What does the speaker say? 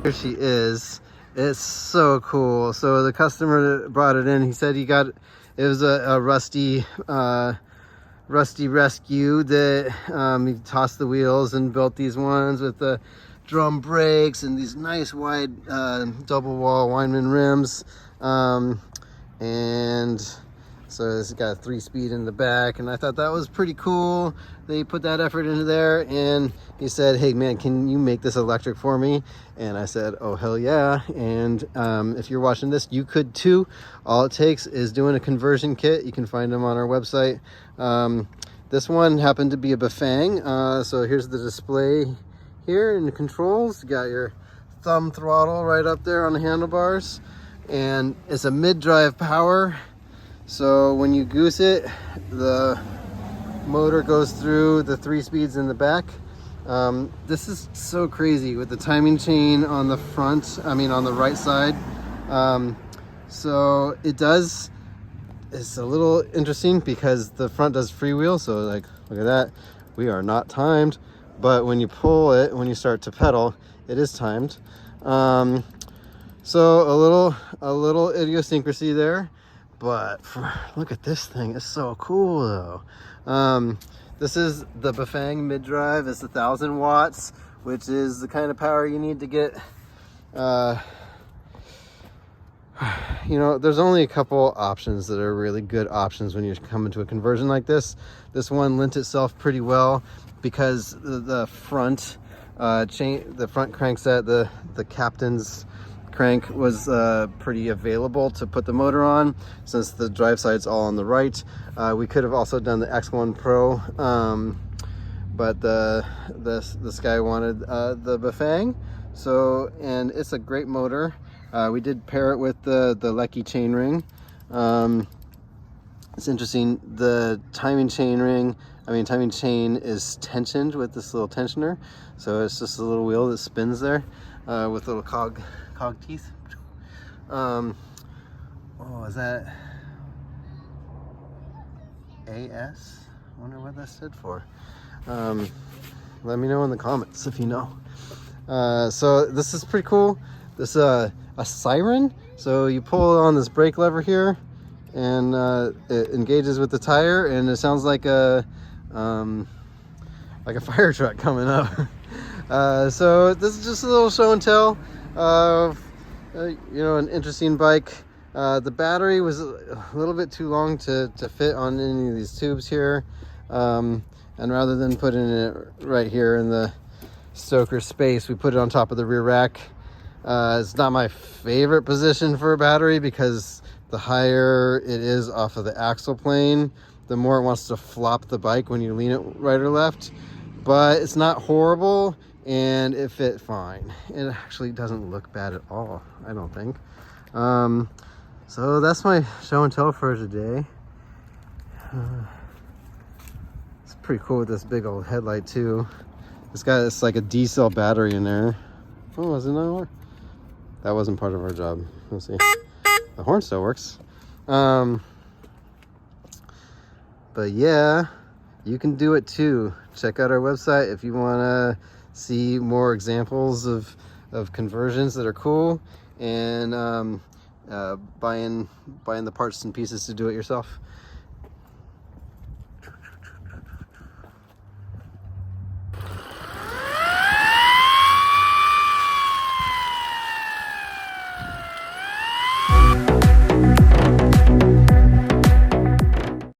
Here she is. It's so cool. So the customer brought it in. He said it was a rusty rescue that he tossed the wheels and built these ones with the drum brakes and these nice wide double wall Weinman rims. And so it's got a 3-speed in the back, and I thought that was pretty cool. They put that effort into there, and he said, hey man, can you make this electric for me? And I said, oh hell yeah. And if you're watching this, you could too. All it takes is doing a conversion kit. You can find them on our website. This one happened to be a Bafang. So here's the display here in the controls. You got your thumb throttle right up there on the handlebars, and it's a mid-drive power. So when you goose it, the motor goes through the 3 speeds in the back. This is so crazy with the timing chain on the front, on the right side. So it's a little interesting because the front does freewheel. So like, look at that. We are not timed, but when you pull it, when you start to pedal, it is timed. So a little idiosyncrasy there. But look at this thing, it's so cool though. This is the Bafang mid-drive. It's 1,000 watts, which is the kind of power you need to get, there's only a couple options that are really good options when you come into a conversion like this. This one lent itself pretty well because the front crankset, the captain's crank was pretty available to put the motor on, since the drive side's all on the right. We could have also done the X1 Pro, but this guy wanted the Bafang. So, and it's a great motor. We did pair it with the Lecky chainring. It's interesting, the timing chain is tensioned with this little tensioner. So it's just a little wheel that spins there with little cog teeth. Is that AS? I wonder what that stood for. Let me know in the comments if you know. So this is pretty cool. This a siren. So you pull on this brake lever here, and it engages with the tire, and it sounds like a fire truck coming up. So this is just a little show and tell of an interesting bike. The battery was a little bit too long to fit on any of these tubes here, and rather than putting it right here in the stoker space, we put it on top of the rear rack. It's not my favorite position for a battery because the higher it is off of the axle plane, the more it wants to flop the bike when you lean it right or left. But it's not horrible, and it fit fine. It actually doesn't look bad at all, I don't think. So that's my show and tell for today. It's pretty cool with this big old headlight too. It's like a D-cell battery in there. Oh, is it not more? That wasn't part of our job. Let's see. The horn still works. But yeah, you can do it too. Check out our website if you want to see more examples of conversions that are cool, and buying the parts and pieces to do it yourself.